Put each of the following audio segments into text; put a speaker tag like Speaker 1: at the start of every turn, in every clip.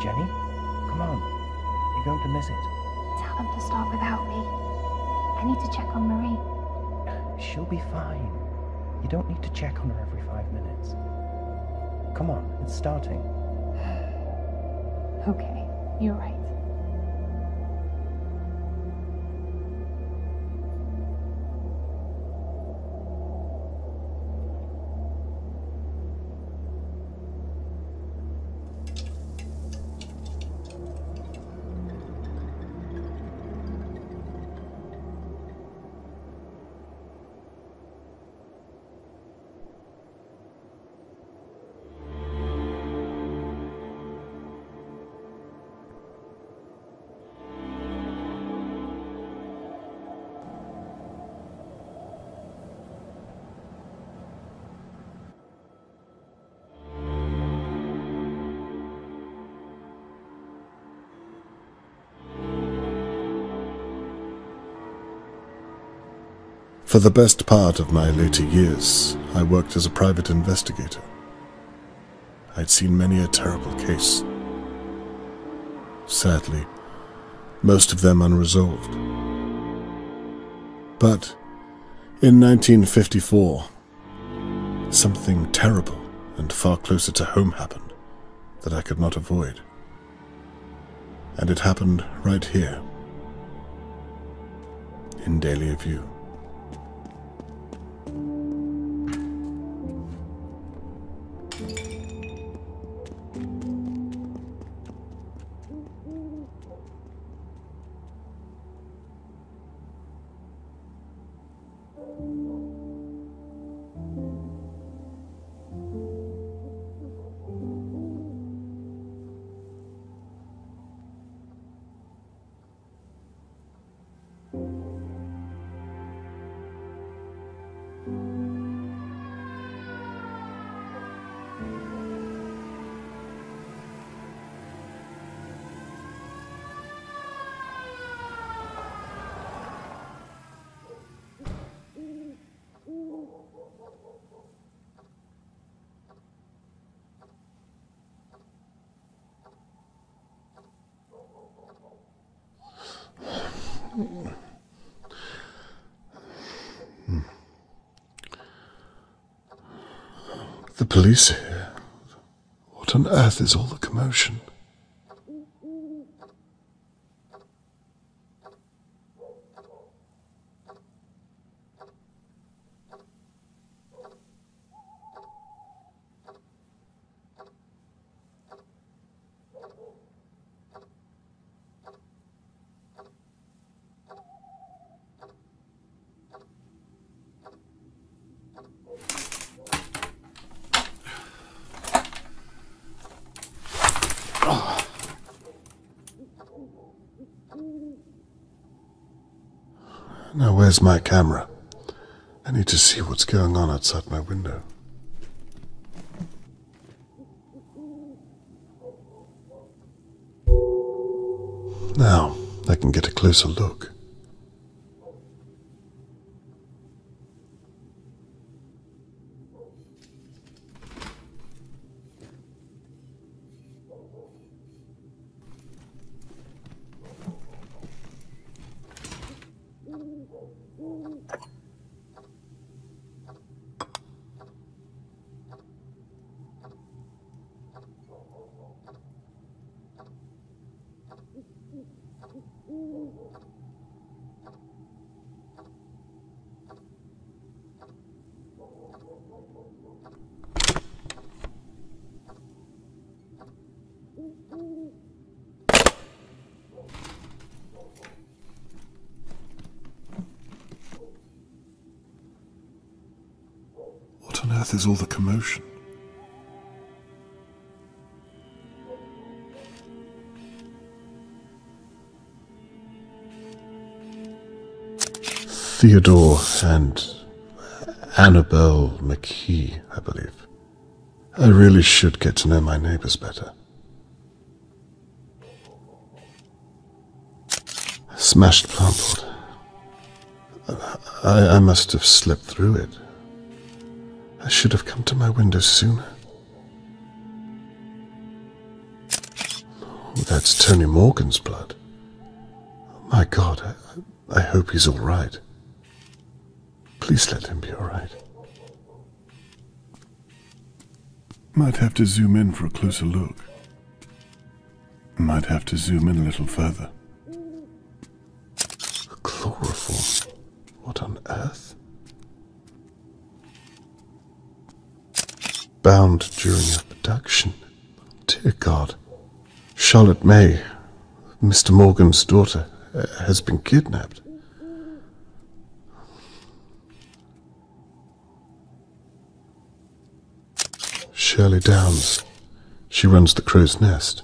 Speaker 1: Jenny, come on. You're going to miss it.
Speaker 2: Tell them to start without me. I need to check on Marie.
Speaker 1: She'll be fine. You don't need to check on her every 5 minutes. Come on, it's starting.
Speaker 2: Okay, you're right.
Speaker 3: For the best part of my later years, I worked as a private investigator. I'd seen many a terrible case. Sadly, most of them unresolved. But in 1954, something terrible and far closer to home happened that I could not avoid. And it happened right here, in Dahlia View. The police are here. What on earth is all the commotion? Now where's my camera? I need to see what's going on outside my window. Now I can get a closer look. What on earth is all the commotion? Theodore and Annabelle McKee, I believe. I really should get to know my neighbors better. Smashed plant pot. I must have slipped through it. I should have come to my window sooner. That's Tony Morgan's blood. My God, I hope he's all right. Please let him be all right. Might have to zoom in for a closer look. Might have to zoom in a little further. Chloroform? What on earth? Bound during abduction. Dear God. Charlotte May, Mr. Morgan's daughter, has been kidnapped. Shirley Downs. She runs the Crow's Nest.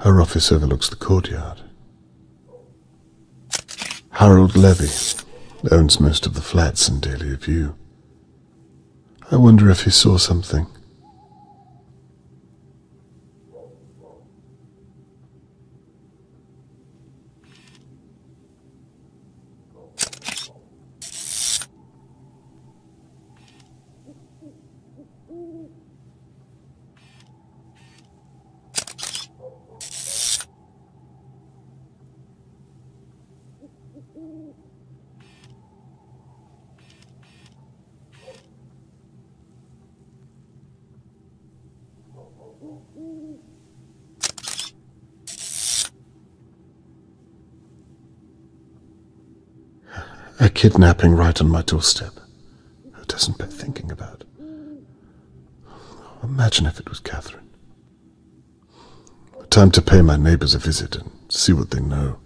Speaker 3: Her office overlooks the courtyard. Harold Levy owns most of the flats in Dahlia View. I wonder if he saw something. A kidnapping right on my doorstep. Who doesn't bear thinking about? Imagine if it was Catherine. Time to pay my neighbors a visit and see what they know.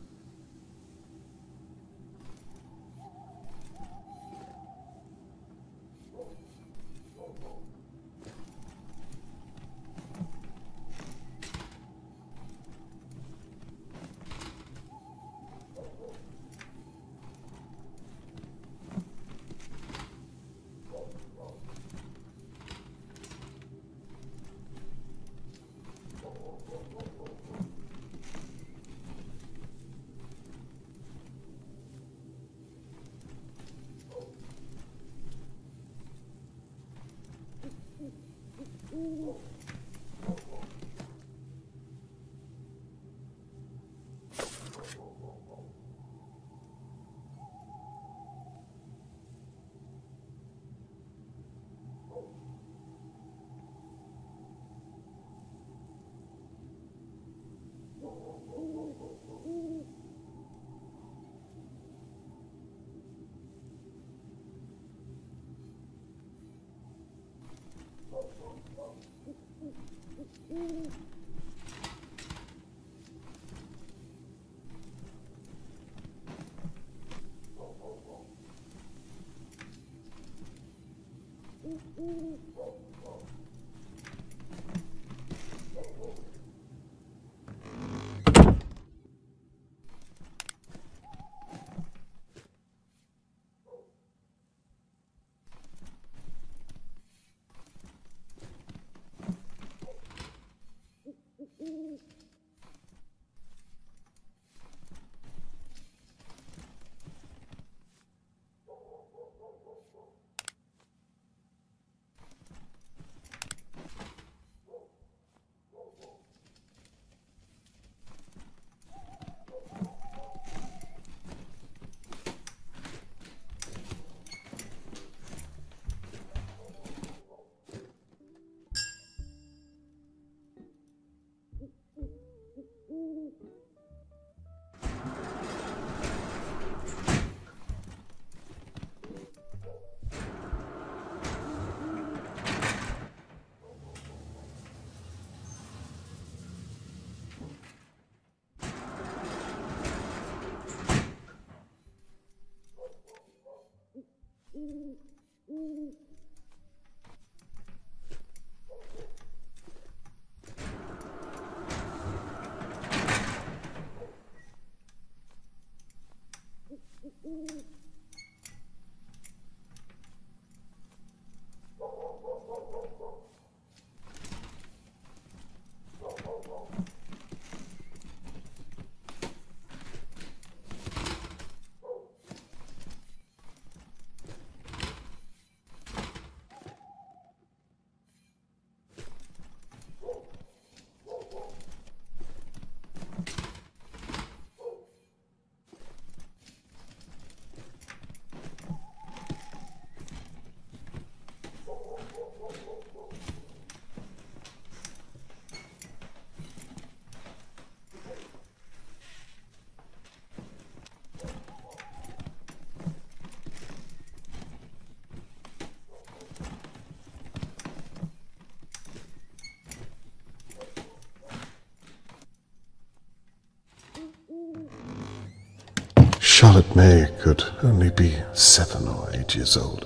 Speaker 3: Charlotte May could only be 7 or 8 years old.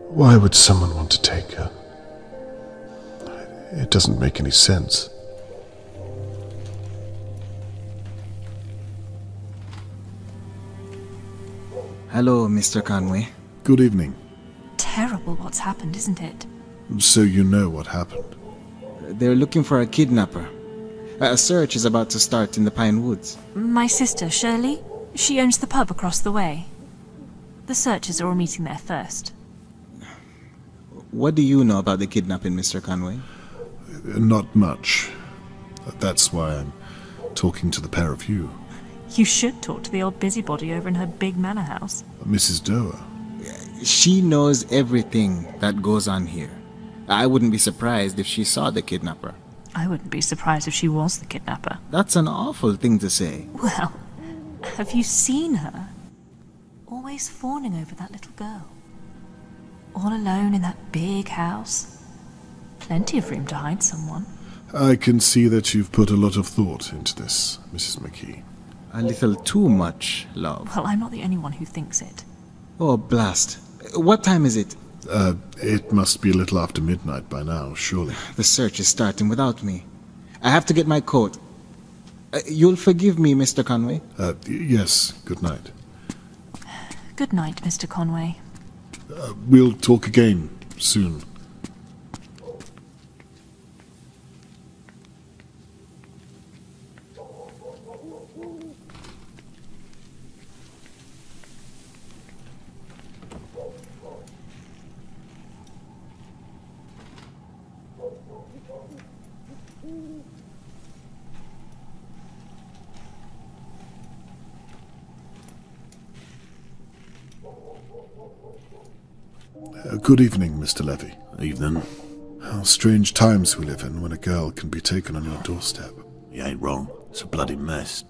Speaker 3: Why would someone want to take her? It doesn't make any sense.
Speaker 4: Hello, Mr. Conway.
Speaker 3: Good evening.
Speaker 5: Terrible what's happened, isn't it?
Speaker 3: So you know what happened?
Speaker 4: They're looking for a kidnapper. A search is about to start in the Pine Woods.
Speaker 5: My sister, Shirley, she owns the pub across the way. The searchers are all meeting there first.
Speaker 4: What do you know about the kidnapping, Mr. Conway?
Speaker 3: Not much. That's why I'm talking to the pair of you.
Speaker 5: You should talk to the old busybody over in her big manor house.
Speaker 3: Mrs. Doer.
Speaker 4: She knows everything that goes on here. I wouldn't be surprised if she saw the kidnapper.
Speaker 5: I wouldn't be surprised if she was the kidnapper.
Speaker 4: That's an awful thing to say.
Speaker 5: Well, have you seen her? Always fawning over that little girl. All alone in that big house. Plenty of room to hide someone.
Speaker 3: I can see that you've put a lot of thought into this, Mrs. McKee.
Speaker 4: A little too much, love.
Speaker 5: Well, I'm not the only one who thinks it.
Speaker 4: Oh, blast. What time is it?
Speaker 3: It must be a little after midnight by now, surely.
Speaker 4: The search is starting without me. I have to get my coat. You'll forgive me, Mr. Conway?
Speaker 3: Yes, good night.
Speaker 5: Good night, Mr. Conway.
Speaker 3: We'll talk again soon. Good evening, Mr. Levy.
Speaker 6: Evening.
Speaker 3: How strange times we live in when a girl can be taken on your doorstep.
Speaker 6: You ain't wrong. It's a bloody mess.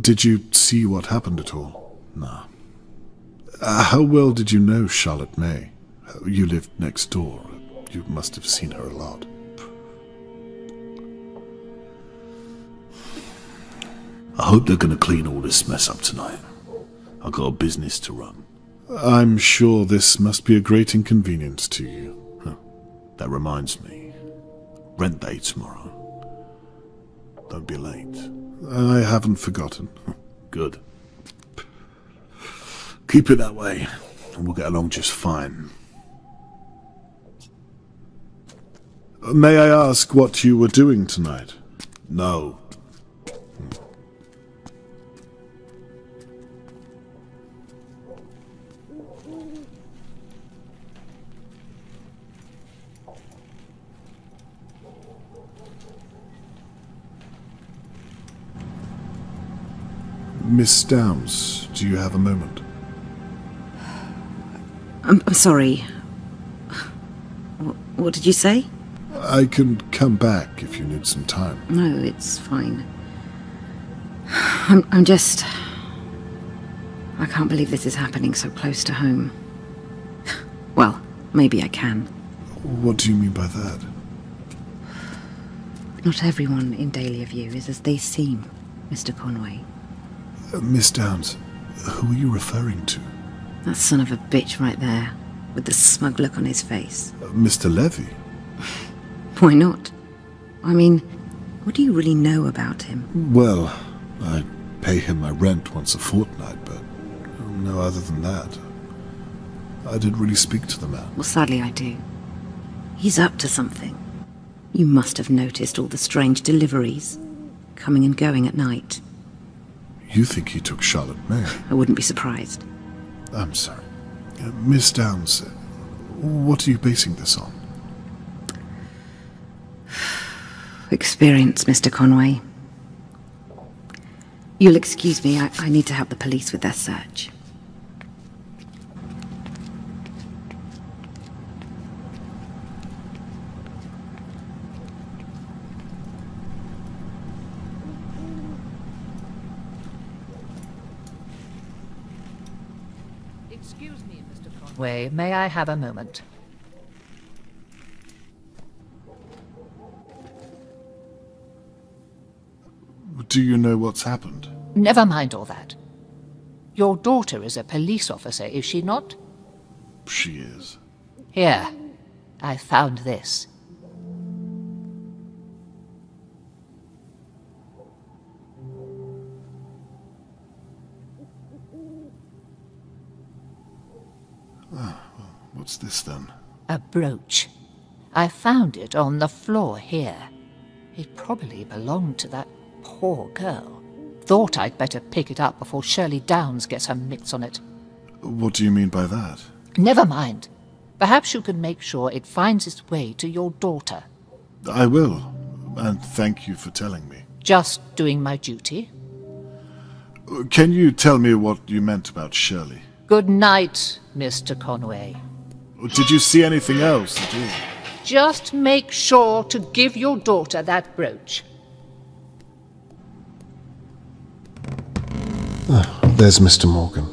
Speaker 3: Did you see what happened at all?
Speaker 6: Nah.
Speaker 3: How well did you know Charlotte May? You lived next door. You must have seen her a lot.
Speaker 6: I hope they're gonna clean all this mess up tonight. I've got a business to run.
Speaker 3: I'm sure this must be a great inconvenience to you.
Speaker 6: That reminds me. Rent day tomorrow. Don't be late.
Speaker 3: I haven't forgotten.
Speaker 6: Good. Keep it that way, and we'll get along just fine.
Speaker 3: May I ask what you were doing tonight?
Speaker 6: No.
Speaker 3: Miss Downs, do you have a moment?
Speaker 7: I'm sorry. What did you say?
Speaker 3: I can come back if you need some time.
Speaker 7: No, it's fine. I'm just... I can't believe this is happening so close to home. Well, maybe I can.
Speaker 3: What do you mean by that?
Speaker 7: Not everyone in Dahlia View is as they seem, Mr. Conway.
Speaker 3: Miss Downs, who are you referring to?
Speaker 7: That son of a bitch right there, with the smug look on his face.
Speaker 3: Mr. Levy?
Speaker 7: Why not? I mean, what do you really know about him?
Speaker 3: Well, I pay him my rent once a fortnight, but no other than that. I didn't really speak to the man.
Speaker 7: Well, sadly I do. He's up to something. You must have noticed all the strange deliveries, coming and going at night.
Speaker 3: You think he took Charlotte May?
Speaker 7: I wouldn't be surprised.
Speaker 3: I'm sorry. Miss Downs, what are you basing this on?
Speaker 7: Experience, Mr. Conway. You'll excuse me, I need to help the police with their search.
Speaker 8: Excuse me, Mr. Conway. May I have a moment?
Speaker 3: Do you know what's happened?
Speaker 8: Never mind all that. Your daughter is a police officer, is she not?
Speaker 6: She is.
Speaker 8: Here, I found this.
Speaker 6: What's this then?
Speaker 8: A brooch. I found it on the floor here. It probably belonged to that poor girl. Thought I'd better pick it up before Shirley Downs gets her mitts on it.
Speaker 6: What do you mean by that?
Speaker 8: Never mind. Perhaps you can make sure it finds its way to your daughter.
Speaker 6: I will, and thank you for telling me.
Speaker 8: Just doing my duty.
Speaker 6: Can you tell me what you meant about Shirley?
Speaker 8: Good night, Mr. Conway.
Speaker 6: Did you see anything else at all?
Speaker 8: Just make sure to give your daughter that brooch.
Speaker 3: There's Mr. Morgan.